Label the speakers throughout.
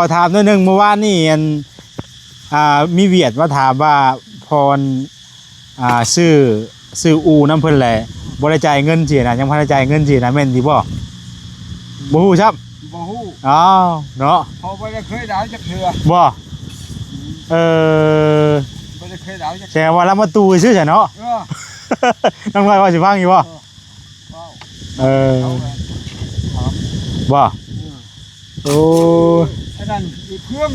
Speaker 1: ขอถามนิดนึงเมื่อวานนี่มีเวียดมาถามว่าพรซื้ออูน้ำเพิ่นแหละบ่ได้จ่ายเงินสินะยังบ่ได้จ่ายเงินสินะแม่นสิบ่ฮู้ครับ
Speaker 2: บ่ฮู้
Speaker 1: อ๋อเนาะ
Speaker 2: พอบ่ได้เคยดาวจักเทื่อ
Speaker 1: บ่
Speaker 2: บ่ได้เคยดาวจัก
Speaker 1: แสดงว่าเรามาตู้ซื่อซะเนาะน้องน้อยว่าสิฟังอยู่บ่บ่โอ้
Speaker 2: อันนั้นอีกเครื่อง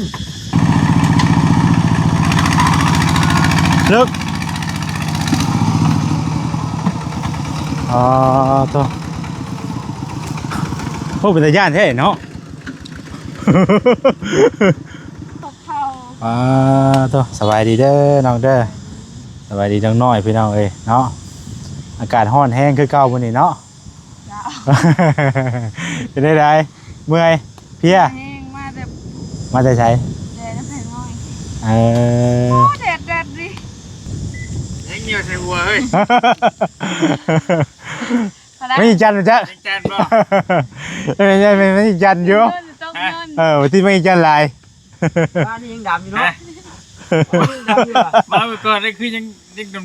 Speaker 1: ลึกตัวโอ้เป็นตาย่านแท้เนาะตัวสบายดีเด้อน้องเด้อสบายดีจังน้อยพี่น้องเอ้ยเนาะอากาศร้อนแห้งคือเก่ามื้อนี้เนาะเป็นได้ไดเมื่อยเพียมาแต่ใช้
Speaker 3: แดดดิ
Speaker 2: ยังเหนียวใส่หัวเฮ้ย
Speaker 1: ไม่จันจ้ะ
Speaker 2: จันบ่
Speaker 1: ไม่จันอยู่ที่ไม่จันลาย
Speaker 2: บ้านนี้ยังดำอยู่เนาะมาเมื่อก่อนนี่คือยัง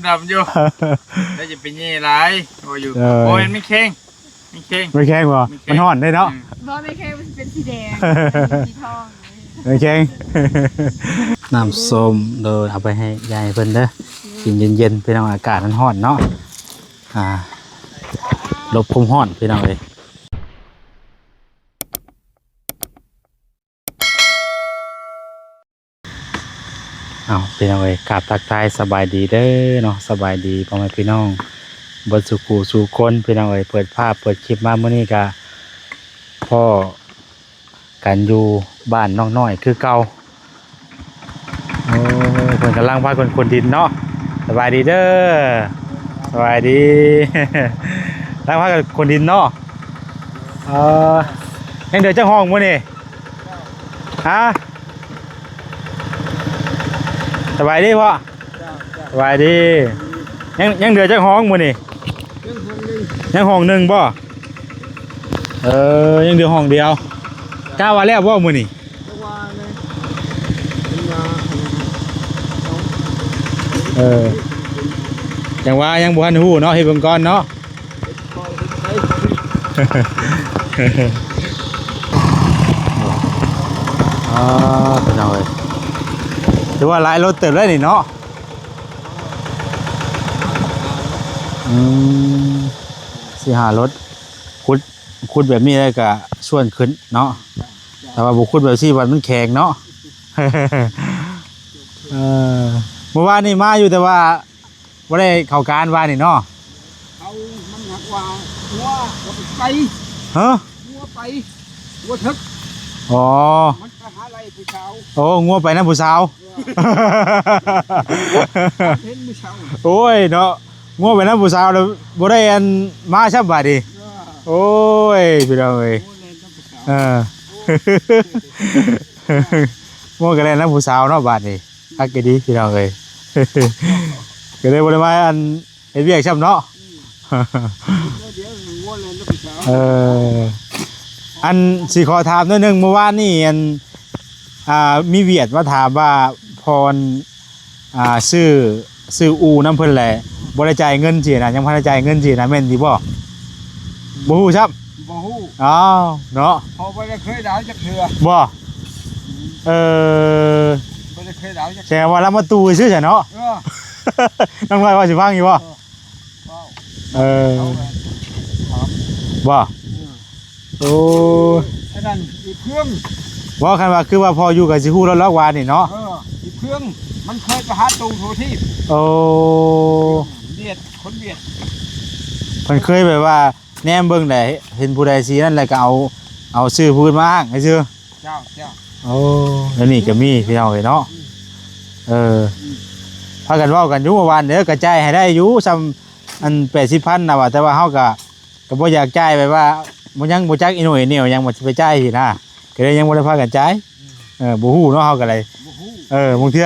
Speaker 2: ดำอยู่แล้วจะเป็นยี่ไรโอ้อยู่โอ้ยไม่แข็ง
Speaker 1: ไม่แข็งบ่มันห่อนได้เนาะ
Speaker 3: ไม่แข็งมันเป็นสีแดงสีทอง
Speaker 1: ไม่แข็งน้ำส้มโดยเอาไปให้ยายเพิ่นเด้อกินเย็นๆพี่น้องอากาศมันร้อนเนาะลบคุมร้อนพี่น้องเลยพี่น้องเลยกราบทักทายสบายดีเด้อเนาะสบายดีพ่อแม่พี่น้องบนสุขสู่คนพี่น้องเลยเปิดภาพเปิดคลิปมาเมื่อนี้ก็พ่อกันอยู่บ้านน้องน้อยคือเก่าเพิ่นกำลังพาคนดินเนาะสบายดีเด้อสบายดีกำลังพาคนดินเนาะยังเดือดจังห้องมื้อนี่ฮะสบายดีพ่อสบายดียังเดือดจังห้องมื้อนี่ยังห้องหนึ่งบ่ยังเดือดห้องเดียวกล้าว่าแล้วบ่มื้อนี่จังว่ายังบ่ทันฮู้เนาะเฮ็ดเบิ่งก่อนเนาะเป็นเอาเลยถือว่าหลายรถเติบได้นี่เนาะ4-5 รถขุดแบบนี้ได้ก็ส่วนขึ้นเนาะแต่ว่าบุขุดแบบที่วันมันแข็งเนาะเมื่อวานนี่มาอยู่แต่ว่าไม่ได้เข้าการว่านี่เนาะ
Speaker 2: เขามันหักว่าหัวไปหัวไปหัวทึกมันไปหาอะไรผู้สาว
Speaker 1: งัวไปนะผู้สาว
Speaker 2: เห็นผู้สาว
Speaker 1: โอ้ยเนาะงัวไปนะผู้สาวแล้วบ่ได้อันมาชับบาดดิโอ้ยพี่น้องเอ้ยงัวกันแล้วนะผู้สาวเนาะบาดนี่ฮักกี่ดีพี่น้องเอ้ยก็เลยบ่ได้มาอันเฮ็ดเวียกช้ำเนาะอันสิขอถามนิดนึงเมื่อวานนี่มีเวียดมาถามว่าพรซื้ออูน้ำเพิ่นแหละบ่ได้จ่ายเงินสินะยังบ่ได้จ่ายเงินสินะแม่นสิบ่ฮู้ครับ
Speaker 2: บ่ฮู้
Speaker 1: เนาะ
Speaker 2: พอบ่ได้เคยดาวจักเทื่อ
Speaker 1: บ่
Speaker 2: บ่ได้เคยดาวจัก
Speaker 1: แสดงว่าเรามาตู้ซื่อซะเนาะน้องน้อยว่าสิฟังอยู่บ่บ่โอ้
Speaker 2: อันนั้นอีกเครื่อง
Speaker 1: ว่าคันว่าคือว่าพออยู่กับสิฮู้แล้วล็อกวานนี่เนาะ
Speaker 2: อีกเครื่องมันเคยไปหาตู้โทรที่เบียดคนเบียด
Speaker 1: มันเคยแบบว่าแนมเบิ่งได้เห็นผู้ใดสินั่นแหละก็เอาซื้อพื้นมาอ้างให้ซื่อ
Speaker 2: เจ้า
Speaker 1: แล้วนี่ก็มีพี่น้องเอ้ยเนาะพากันเว้ากันอยู่เมื่อวานเด้อกระจายให้ได้อยู่ซ้ำอัน80,000น่ะว่าแต่ว่าเฮาก็บ่อยากจ่ายไปว่าบ่ยังบ่จักอีหน่อยแนวยังบ่สิไปจ่ายสินะก็เลยยังบ่ได้พากันจ่ายบ่ฮู้เนาะเฮาก็เลยบางเทื่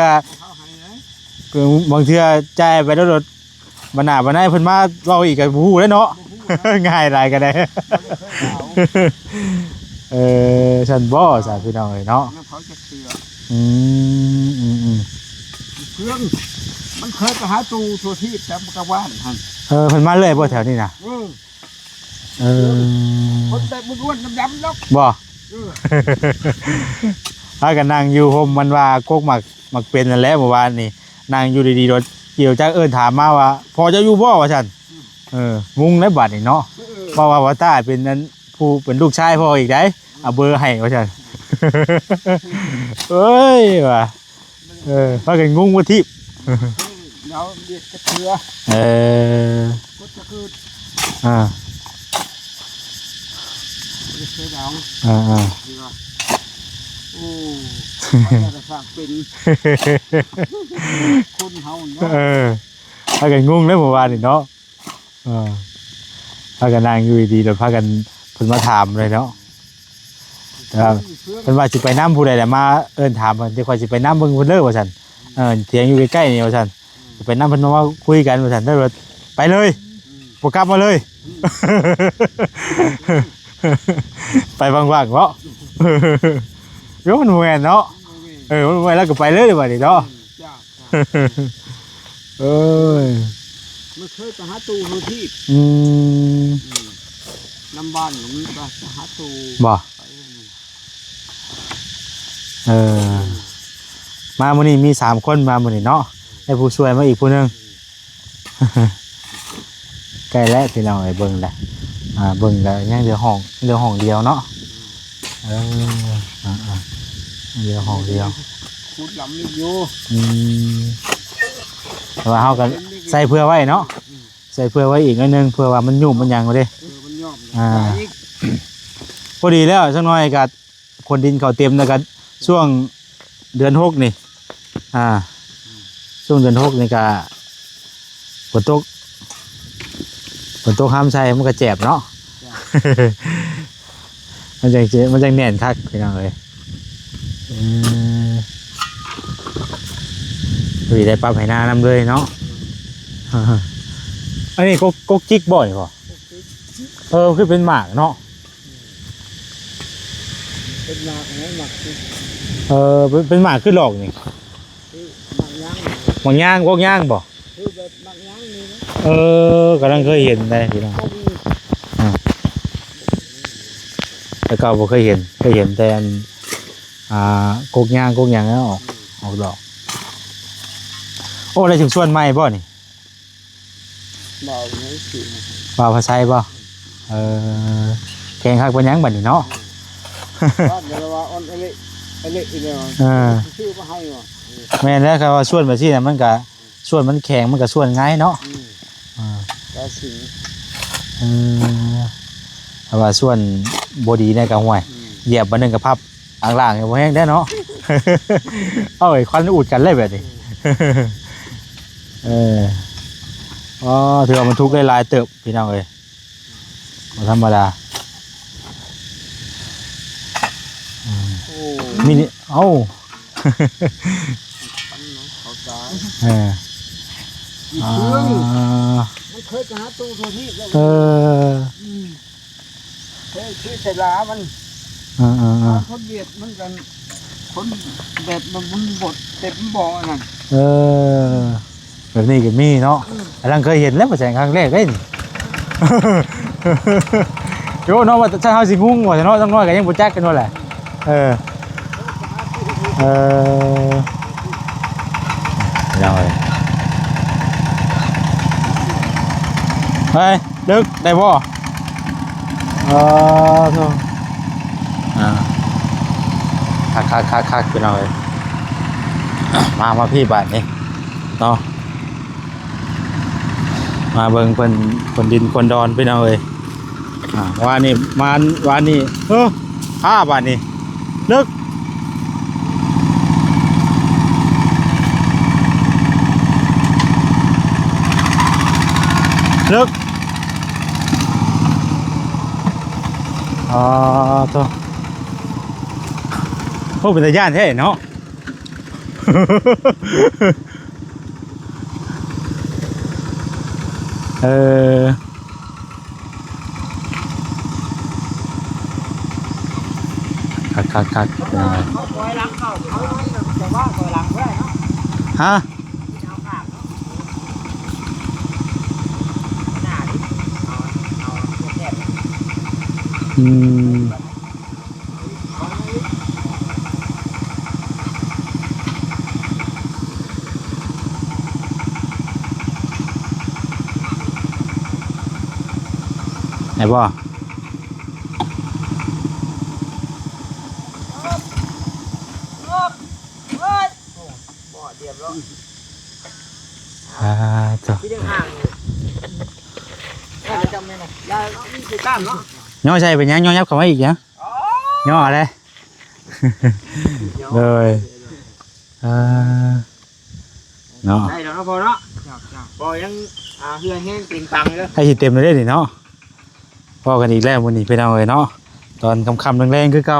Speaker 1: อจ่ายไปแล้วรถบ่น่าบ่ได้เพิ่นมาเว้าอีกก็บ่ฮู้แล้วเนาะง่ายหลายก็ได้ ฉันบ่สาพี่น้องเอ้ยเนาะ
Speaker 2: แล้วเขาจะเสือ
Speaker 1: อืม
Speaker 2: เพื่อนมันเคยไปหาตูทัวที่แต่กระว่านท่าน
Speaker 1: เพิ่นมาเรื่อยบ่แถวนี้น่ะเออ
Speaker 2: คนแต่บุญอ้วนน้ำยำลก
Speaker 1: บ่ พากันนั่งอยู่ห่มมันว่ากกหมักเป็นนั่นแหละเมื่อวานนี่นั่งอยู่ดีๆรถเกี่ยวจักถามมาว่าพอจะอยู่บ่ว่าซั่นงงแล้วบัดนี่เนาะเพราะว่าตาเป็นนั้นผู้เป็นลูกชายพ่ออีกได้เอาเบอร์ให้ว่าซั่น เอ้ยว่ะพากันงงว่าทิพย์
Speaker 2: เราเรียกกระเทือ ก็จะคือ
Speaker 1: อ่า
Speaker 2: จะเคยดาว เรือโอ้มันจะสร้างเป็นคนเฮาเนาะ
Speaker 1: พากันงงแล้วเมื่อวานนี่เนาะพากันนั่งอยู่ดีๆแล้วพากันเพิ่นมาถามเลยเนาะครับเพิ่นว่าสิไปน้ำผู้ใดแหละมาถามเพิ่นสิค่อยสิไปน้ำเบิ่งเพิ่นเด้อว่าซั่นเถียงอยู่ใกล้ๆนี่ว่าซั่นสิไปน้ำเพิ่นมาคุยกันว่าซั่นได้อไปเลยบ่กลับมาเลย ไปว่างๆเนาะ โยมันแม่นเนาะมันแม่นแล้วก็ไปเลยบัดนี้เนาะ
Speaker 2: จ้า
Speaker 1: เอ้ย
Speaker 2: ไม่เคยไปหาตูทัวที่ น้ำบ้านหลวงไปหาตู
Speaker 1: บ่มามื้อนี้มี3คนมามื้อนี้เนาะได้ผู้ช่วยมาอีกผู้นึง ใกล้แล้วพี่น้องไอ้เบิ่งแหละเบิ่งแล้วยังเหลือห้องเดียวเนาะเหลือห้องเดียว
Speaker 2: ขุดหลำนี่อยู่
Speaker 1: แต่ว่าเฮาก็ใส่เพื่อไว้เนาะใส่เพื่อไว้อีกนิดนึงเพื่อว่ามันยุ่มมันหยังบ่เด้
Speaker 2: มันย่อม
Speaker 1: พอดีแล้วสักหน่อยก็คนดินเขาเต็มแล้วก็ช่วงเดือน6นี่ช่วงเดือน6นี่ก็ฝนตกห้ามใส่มันก็เจ็บเนาะ มันจังแน่นคักพี่น้องเอ้ยได้ปรับให้หน้านำเลยเนาะ อันนี้กกจิกบ่อยป่ะคือเป็นหมากเนาะ
Speaker 2: เป็นหมากหมาก
Speaker 1: เป็นหมากขึ้นหลอกนี่
Speaker 2: หมากย่าง
Speaker 1: กกย่างบ่
Speaker 2: คือแบบหมากย่างนี่นะ
Speaker 1: กำลังเคยเห็นเลยพี่น้องแต่ก็บ่เคยเห็นแต่กกย่างแล้วออกดอกโอ้อะไรถึงชวนใหม่บ่นี่
Speaker 2: เบาไม่สิ
Speaker 1: บ่าวภาษาบ่แข่งคักเป็นหยังบัดนี้เนาะ
Speaker 2: บ้านเดี๋ยวว่าออนเอเล่อีเดียวชื่อมาให้ว่ะ
Speaker 1: แม่นแล้วครับว่าส่วนแบบที่น่ะมันก็ส่วนมันแข็งมันก็ส่วนง่ายเนาะ
Speaker 2: แล้วสิง
Speaker 1: แต่ว่าส่วนบ่ดีเนี่ยก็ห่วยเหยียบบ่นึงก็พับอ่างล่างบ่แห้งได้เนาะ เอาไอ้ควันอุดกันเลยแบบนี้ ถือว่ามันทุกข์ได้หลายเติบพี่น้องเอ้ยบ่ธรรมดามินิเอ้า
Speaker 2: เขาตาย
Speaker 1: เออ
Speaker 2: อีกเครื่องมันเคยไปหาตู้ทัวที่แล้วเคยชื่อเสลามันคนเบียดมันกันคนแบบมันบดเต็มบ่อนั่น
Speaker 1: แบบนี้ก็มีเนาะกำลังเคยเห็นแล้วมาแสงครั้งแรกได้นี่ โยเนาะว่าถ้าเฮาสิงุ้งว่าเนาะต้องน้อยก็ยังบ่จักกันว่าแหละเราเฮ้ยดึกได้บ่โธ่คักไปหน่อยมาพี่บาทนี่เนาะมาเบิ่งเพิ่นดินคนดอนไปหน่อยว่านี่วันนี้บาทนี่ลึกโธ่โอ้เป็นตาย่านแท้เนาะ คักๆพี่น้องเอ้ย
Speaker 2: เขาปล่อยหลังเข้าเขาแต่ว่าปล่อยหลังไม่ได้เนาะ
Speaker 1: ฮะ
Speaker 2: เอาข้างเนาะหน้าดิเอาแคบ
Speaker 1: อืมไหนบ่
Speaker 2: บ่เดียบแล้ว
Speaker 1: จ้ะ
Speaker 2: ที่ยังห่างอยู่จำไม่ได้ยายมีสิตามเนาะ
Speaker 1: ย่อใช่เป็นยังย่อยับเข้ามาอีกยังย่ออะไร เลยเนาะ
Speaker 2: ได้แล้วเนาะพอเนาะพอยังเฮือแห้งติงตังเลย
Speaker 1: ให้สิเต็มเลยนี่เนาะพอกันอีกแล้ววันนี้ไปเอาเลยเนาะตอนค่ำๆแรงๆคือเก่า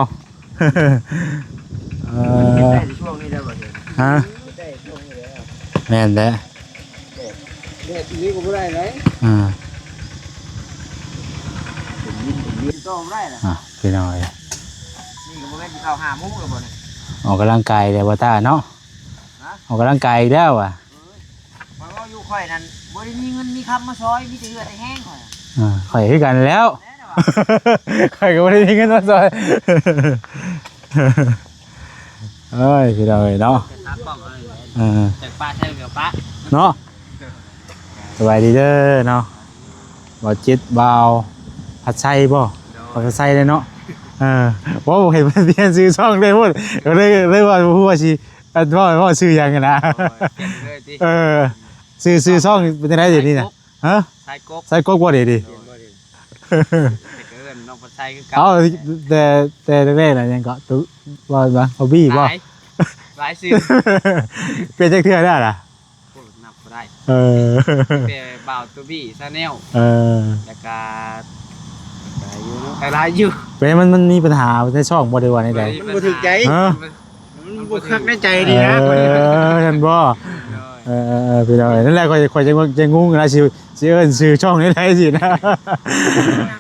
Speaker 2: ได้ช่วงนี้ได้บ่เดี๋ยว
Speaker 1: ฮะ
Speaker 2: ได้ช่วงนี้แล้ว
Speaker 1: แม่นแหละ
Speaker 2: เด็ดนี้ก็ไม่ได้เลย ยืนโต้ไม่ได้นะ
Speaker 1: ไปหน่อย
Speaker 2: นี่ก็ไม่ได้เข้าหามุ้งเลยบ่เนี่ย
Speaker 1: ออกกำลังกายเดี๋ยวว่าตาเนาะออกกำลังกายอีกแล้วอ่ะ
Speaker 2: เพราะว่าอยู่ข่อยนั่นบ่ได้มีเงินมีคำมาซอยมีแต่เหือแต่แห้งข่อย
Speaker 1: ข่อยคือกันแล้ว
Speaker 2: แน่นอน
Speaker 1: ข่อยก็ไม่ได้มีเงินมาซอยเอ้ยพี่น้อยเนาะ
Speaker 2: ตากล้องเลยจากป้าใช่เหรอป้า
Speaker 1: เนาะสบายดีเด้อเนาะบ่จิตเบาผัดไส้บ่ผัดไส้เลยเนาะว่าผมเห็นเปลี่ยนซื้อช่องได้หมดเลยว่าพูดว่าสิว่าซื้อยังกันนะซื้อช่องเป็นยังไงเดี๋ยวนี้นะฮะ
Speaker 2: ใส่กบ
Speaker 1: ใส่ก๊กบ่เดี๋ยวดิ
Speaker 2: เกินน้องผัดไส้คือ
Speaker 1: เอาแต่แรกๆน่ะยังก็ตุ๊ว่าบ่ฮอบบี้บ่
Speaker 2: หลายซื้อ
Speaker 1: เป็นจักเทื่อได้ล่ะ
Speaker 2: นับได้
Speaker 1: เป็น
Speaker 2: บ่าวตัวบี้ซาแนล
Speaker 1: เออ
Speaker 2: แล้วก็หลายอยู่
Speaker 1: เป็นมันมีปัญหาในช่องบ่ได้ว่าในใด
Speaker 2: มันบ่ถึงใจมันบ่คักในใจดีนะ
Speaker 1: เห็นบ่พี่น้องนั่นแหละค่อยจะงงนะสิเอิ้นชื่อช่องนี้ได้สินะ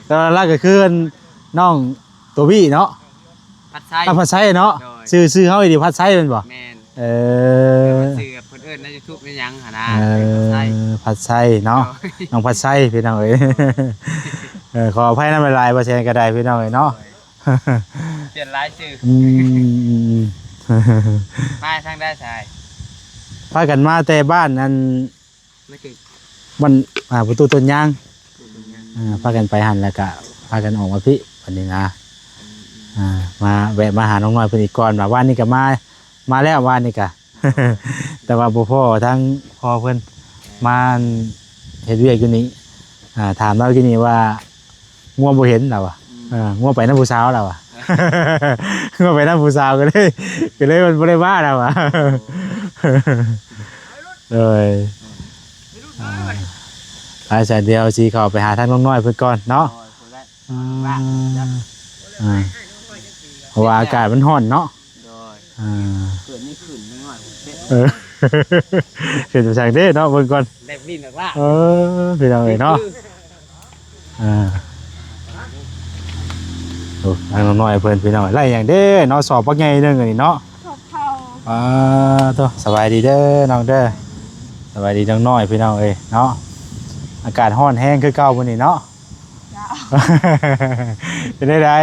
Speaker 1: แต่ว่าหลักก็คือน้องตัวบี้เนาะ
Speaker 2: ผัดไส้
Speaker 1: ถ้าผัดไส้เนาะชื่อเฮาอีดีผัดไส้แม่นบ่
Speaker 2: แม่น
Speaker 1: ผัดไส้เนาะน้องผัดไส้พี่น้องเอ้ยขออภัยนำหลายๆบ่แชร์ก็ได้พี่น้องเอ้ยเนาะ
Speaker 2: เปลี่ยนรายชื่อมาทางได้ใช่
Speaker 1: พากันมาแต่บ้านอัน
Speaker 2: ไม่คือ
Speaker 1: มันประตูต้นยางพากันไปหันแล้วก็พากันออกมาพี่วันนี้นะมาแวะมาหาน้องน้อยเพิ่นอีกก่อนว่าวันนี้ก็มาแล้ววันนี้ก็ แต่ว่าบ่พอทั้งพ่อเพิ่นมาเฮ็ดเวียกอยู่นี้ถามเราที่นี่ว่าง่วงบ่เห็นเราอ่ะง่วงไปน้ำผู้สาวเราอ่ะ ง่วงไปน้ำผู้สาวก็เลยมันบ่ได้มาเราอ่ะ เลยอาจารย์เดียวสิเข้าไปหาท่านน้องน้อยเพิ่นก่อนเนาะเพราะว่าอากาศมันร้อนเนาะ
Speaker 2: เกิดนี่ขึ้นนิดหน่อย
Speaker 1: เห็นจากเด้เนาะเบิ่งก่อน
Speaker 2: แลบลิ้นออกล่ะ
Speaker 1: พี่น้องเอ้ยเนาะโอ้ทางน้อยเพิ่นพี่น้องไล่อย่างเด้เนาะสอบปักใหญ่นึงอันนี้เนาะ
Speaker 3: ชอบเข้า
Speaker 1: ตัวสบายดีเด้อน้องเด้อสบายดีน้องน้อยพี่น้องเอ้ยเนาะอากาศร้อนแห้งคือเก่ามื้อนี้เนาะ
Speaker 3: จ้า
Speaker 1: เป็นได้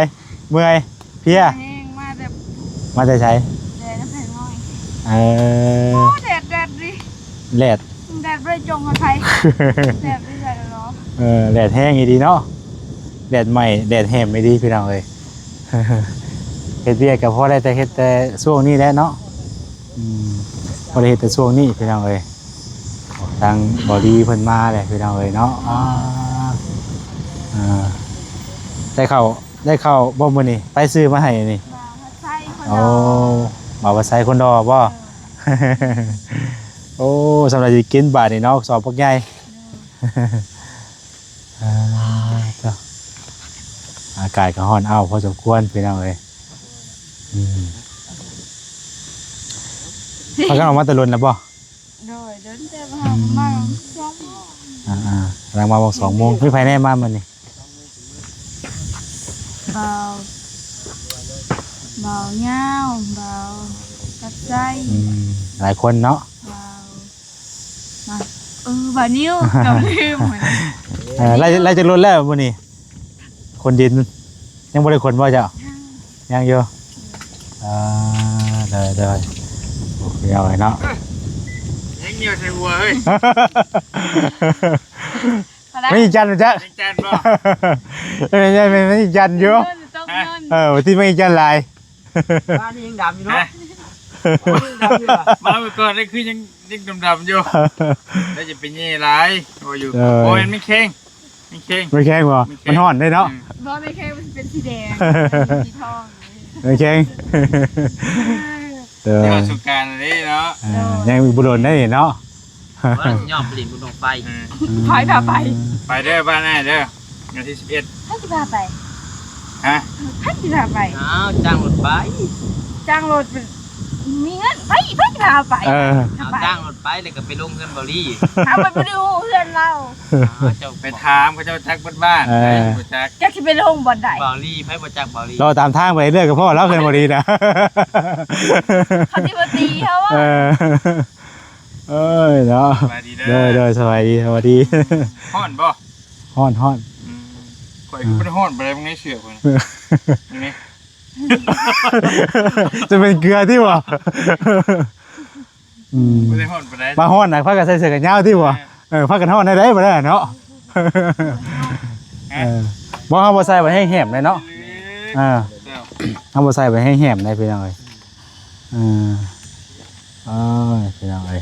Speaker 1: เมื่อยเพลีย
Speaker 3: แห้งมาแบบ
Speaker 1: มาแต่ไส
Speaker 3: แดดน้ำแข็งน้อย
Speaker 1: เอ
Speaker 3: โอ้
Speaker 1: อ
Speaker 3: แดดดิ
Speaker 1: แดด
Speaker 3: แดดไม่จงกับใครแดดไม่ใช่หรอ
Speaker 1: แดดแห้งอีดีเนาะแดดใหม่แดดแห้งไม่ดีพี่น้องเอ้ย เฮ็ดเวียกก็พอได้แต่เฮ็ดแต่ช่วงนี้แหละเนาะพอได้เฮ็ดแต่ช่วงนี้พี่น้องเอ้ยทางบอดี้เพิ่นมาเลยพี่น้องเอ้ยเนาะได้เข้าบ่มื้อนี้ไปซื้อมาให้นี่
Speaker 3: มาใส่คน
Speaker 1: โอ้
Speaker 3: เรา
Speaker 1: มาว่าใส่คนดอบ่ โอ้สำหรับสิกินบาดนี่เนาะสอบพวกใหญ่ อากาศก็ร้อนอ้าวพอสมควรพี่น้องเอ้ยพากันออกมาแตะลุนแล้วบ่
Speaker 3: โดยเดินเจอมาสองโมง
Speaker 1: กำลังมาบอก2 โมงมีไผแน่มามื้อนี้
Speaker 3: บ่าว เบาเงาเบาตัดใจ
Speaker 1: หลายคนเนาะ
Speaker 3: เบามาเบานิ้วกับลืมเหมือน
Speaker 1: ไล่จากรถแล้วมื้อนี้คนดินยังบ่ได้คนบ่เจ้ายังอยู่ได้โอเคเอาไว้เนาะ
Speaker 2: ยังเหนียวใส่หัวเฮ้ย
Speaker 1: ไม่จันนะจ๊ะ
Speaker 2: ยังจานบ่
Speaker 1: ไม่จันเยอะ
Speaker 3: ต้องเงิน
Speaker 1: วันที่ไม่จันลาย
Speaker 2: บ้านนี้ยังดำอยู่เนาะมาเมื่อก่อนนี่คือยังดำๆอยู่แล้วจะเป็นเย่ไรโอ้อยู่โอ้ยไม่เข่งไม่เข่ง
Speaker 1: ไม่แข็งบ่มันห่อนได้เนาะ
Speaker 3: บอไม่แค่มันเป็นสีแดงสีทอง
Speaker 1: ไม่แข็ง
Speaker 2: เดี๋ยวสุการนี่เนาะ
Speaker 1: ยังมีบุรุษได้เนาะ
Speaker 4: ว่าย่อมผลิตบุญลงไฟ
Speaker 3: พายพาไป
Speaker 2: ไปเด้อบ้านแน่เด้อวันที่11
Speaker 3: ให้สิพาไป
Speaker 2: ฮะ
Speaker 3: ให้สิพาไป
Speaker 4: อ้าวจ้างรถไฟ
Speaker 3: จ้างรถมีเงินไปสิพาไป
Speaker 4: เอาจ้างรถไฟเลยก็ไปลงเงินบริ
Speaker 3: เอาไปดูเพื่อนเรา
Speaker 4: เจ้า
Speaker 2: ไปถามเขาเจ้าจักบ้านจัก
Speaker 3: จะคิดไปลงบ่อนใด
Speaker 4: บาลีไพ่ประจักษ์บาลี
Speaker 1: เราตามทางไปเรื่อยกับพ่อเราเคยมาดีนะ
Speaker 3: เขาที่มาตีเขาว่า
Speaker 1: เอ้ยเนาะ
Speaker 2: สบายดีเด้อ
Speaker 1: เด้อสบายดีสวัสดี
Speaker 2: ฮ้อนบ่
Speaker 1: ฮ้อน
Speaker 2: ข่อยคือเป็นฮ้อนบ่ได้บ่ไงเสือกเพิ่นนี่
Speaker 1: จะเป็นเกลือที่วะ
Speaker 2: บ่ได้ฮ้อนบ่ได้
Speaker 1: มาฮ้อนนะพักกันใส่เสื้อกันยาวที่วะพักกันฮ้อนได้บ่ได้เนาะบ่เฮาบ่ใส่ไว้ให้แหมเลยเนาะเฮาบ่ใส่ไว้ให้แหมได้พี่น้องเอ้ยพี่น้องเอ้ย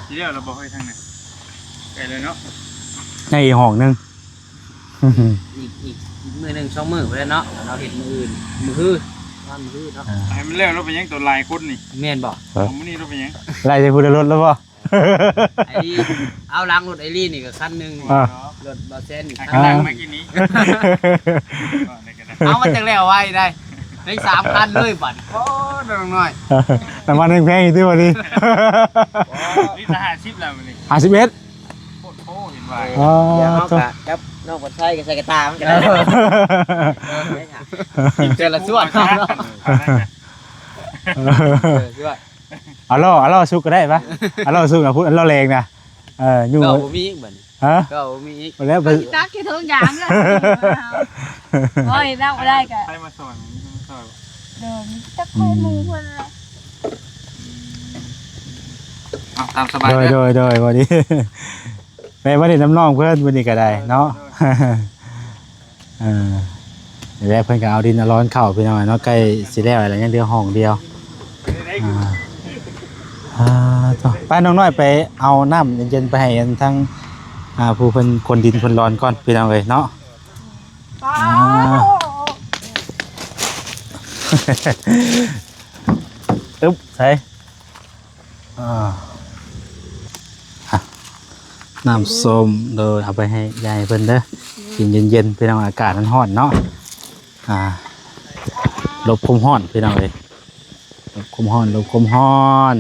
Speaker 2: ทีเดียวเราบ่ค่อยทางไหนไกลเลยเนาะ
Speaker 1: ในอีกห้องนึง
Speaker 4: อีกมือหนึ่ง2 มือไปแล้วเนาะเราเห็นมืออื่นมือฮื้อว่ามือฮื้อเนาะ
Speaker 2: ให้มันแล้วเราไปยังตัวลายคนนี่
Speaker 4: เมียนบอก
Speaker 2: ผมมื้อนี้เราไปยัง
Speaker 1: ไล่จะพูดรถแล้วป่ะ
Speaker 4: ไอ้เอาล้างรถไอ้ลี่นี่ก็คันหนึ่งรถบาเซน
Speaker 2: ข้างล่างเมื่อกี้นี้
Speaker 4: เอามาจากแล้วไว้ได้ได้3 คันเลยบัดโอ้ดองน้อย
Speaker 1: แต่มันแพงๆอีกที่วันนี้
Speaker 2: นี่จะ50แล้วมื้อนี้
Speaker 1: 51
Speaker 2: โคตรโพเห็นว่า
Speaker 4: เดี๋ยวเอากะกับน้องคนไทยก็ใส่กระตามันก็ได้เจอละส่วนเนาะด้วย
Speaker 1: เอาล่อสุกก็ได้ปะเอาล่อสุกนะพูดเอาล่อแรงนะยุ่ง
Speaker 4: ก็บ่มีอีกบัด
Speaker 1: ฮะ
Speaker 4: ก็บ่มีอีก
Speaker 1: แล้วไป
Speaker 3: ตักแค่ทุกอย่างเลยโอ้ยนั่งไม่ได้กะ
Speaker 2: ใครมาสอนมาสอน
Speaker 3: เดินตักไข่มูเพื่อนละ
Speaker 2: ตามสบาย
Speaker 1: โดยวันนี้ไปวันนี้น้ำน้องเพื่อนวันนี้ก็ได้เนาะเดี๋ยวเพื่อนก็เอาดินร้อนเข่าไปหน่อยเนาะใกล้สิแล้วอะไรเงี้ยเดียวห้องเดียวไปน้องน้อยไปเอาน้ำเย็นๆไปให้ทั้งผู้เป็นคนดินคนร้อนก่อนพี่น้องเลยเนาะ
Speaker 3: ป้า
Speaker 1: อึ๊บใส่น้ำส้มโดยเอาไปให้ยายเพิ่นเด้อกินเย็นๆพี่น้องอากาศมันร้อนเนาะลบความร้อนพี่น้องเลยลบความร้อน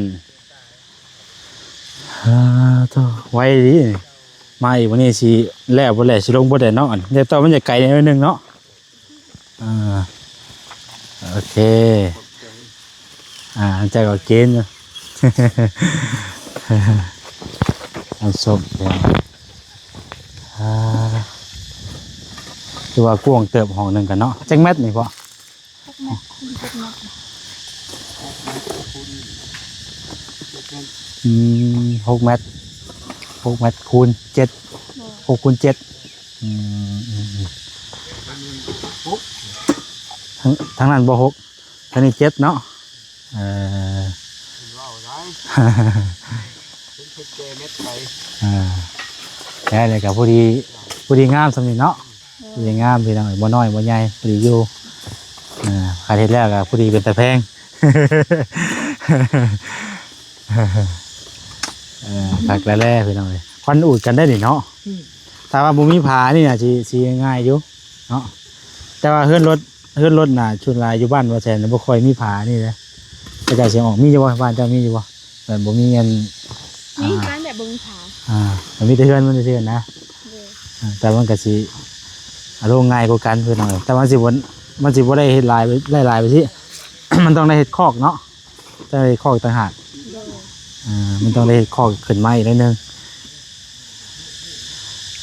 Speaker 1: ไว้ดีมาอีกวันนี้สิแล้วบ่แล้วสิลงบ่ได้เนาะเดี๋ยวต่อมันจะไกลนิดนึงเนาะโอเคใจก็เกณฑ์อยู่ น้ำส้มเนี่ยคือว่ากวงเติบห้องหนึ่งกันเนาะจังแมทนี่พ่อ6 เมตรคูณ7 6 คูณ 7ทั้งนั้นบ่6ทั้งนี้7เนาะได้เลยกับพอดีงามสำนิเนาะพอดีงามพี่น้องบ่น้อยบ่ใหญ่พอดีอยู่ขาดเฮ็ดแล้วก็พอดีเป็นตะแพงตักแล้วพี่น้องเลยควันอูดกันได้ดิเนาะถ้าว่าบ่มีผานี่น่ะสิง่ายอยู่เนาะแต่ว่าเฮือนรถน่ะชุดลายอยู่บ้านว่าแซนบ่ค่อยมีผานี่นะกระจายเสียงออกมีอยู่บ่บ้านเจ้ามีอยู่บ่แต่บ่มีเงิน
Speaker 3: นี่การแบบบึงผา
Speaker 1: มันมีแต่เฮือนมันซื่อๆนะแต่มันก็สิอารมณ์ง่ายกว่ากันเพิ่นหน่อยแต่ว่าสิบ่ มันสิบ่ได้เฮ็ดลายไปสิ มันต้องได้เฮ็ดคอกเนาะต้องได้เฮ็ดคอกต่างหากมันต้องได้เฮ็ดคอกขึ้นมาอีกนิดนึง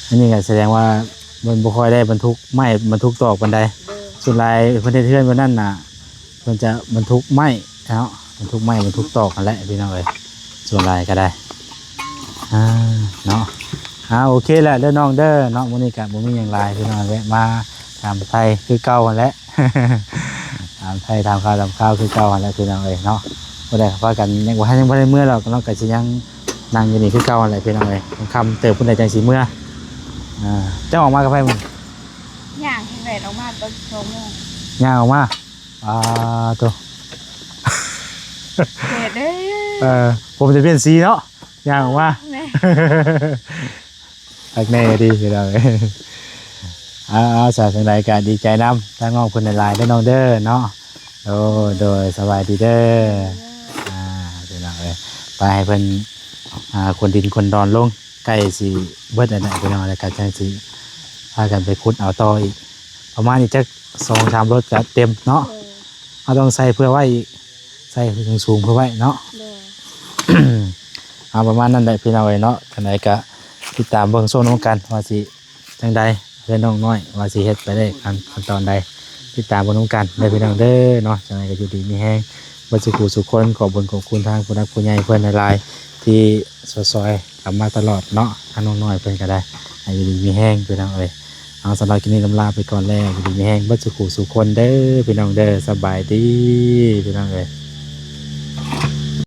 Speaker 1: อันนี้ก็แสดงว่ามันบ่ค่อยได้บรรทุกไม้บรรทุกตอกปานใดส่วนลายเพิ่นเฮ็ดเฮือนเพิ่นนั่นน่ะเพิ่นจะบรรทุกไม้เนาะบรรทุกไม้บรรทุกตอกนั่นแหละพี่น้องเอ้ยส่วนลายก็ได้เนาะโอเคแหละเด้อน้องเด้อเนาะมื้อนี้ก็บ่มีหยังหลายพี่น้องแวะมาถามไทยคือเก่าหั่นแหละ ถามไทยถามข่าวคือเก่าหั่นแหละพี่น้องเอ้ยเนาะบ่ได้ว่ากันยังบ่ได้เมื่อหรอกเนาะก็สิยังนั่งอยู่นี่คือเก่าหั่นแหละพี่น้องเอ้ยค่ำเติบพุ่นได้จังสิเมื่อเจ้าออกมากับไผมึง
Speaker 3: ย่างให้แหวนออกมาตอน2 โมง
Speaker 1: ย่างออกมาตัว
Speaker 3: เฮ็ดเด้อ
Speaker 1: ผมจะเปลี่ยนสีเนาะย่างออกมา
Speaker 3: แม่
Speaker 1: อักแน่ดีพี่น้องเอ้ยสาวสังใดก็ดีใจนำทั้งน้องเพิ่นหลายๆเด้อน้องเด้อเนาะโดยสบายดีเด้อพี่น้องเอ้ยไปให้เพิ่นคนดินคนดอนลงใกล้สิเบิดแล้วนะพี่น้องแล้วก็จังสิพากันไปขุดเอาต่ออีกประมาณนี้จัก 2-3 รถก็เต็มเนาะเอาต้องใส่เพื่อไว้อีกใส่สูงๆเพื่อไว้เนาะ ประมาณนั้นแหละพี่น้องเอ้ยเนาะจังไดก็ติดตามเบิ่งโซนของกันว่าสิจังใดเพื่อนน้องน้อยว่าสิเฮ็ดไปได้ขั้นตอนใดติดตามเบิ่งของกันได้พี่น้องเด้อเนาะจังไดก็อยู่ดีมีแฮงบ่สุขสุขคนขอบคุญขอบคุณทางผู้นักผู้ใหญ่เพิ่นหลายๆที่ซอยๆกลับมาตลอดเนาะทางน้องน้อยเพิ่นก็ได้ให้อยู่ดีมีแฮงพี่น้องเอ้ยสำหรับคลิปนี้ลาไปก่อนแล้วอยู่ดีมีแฮงบ่สุขสุขคนเด้อพี่น้องเด้อสบายดีพี่น้องเอ้ย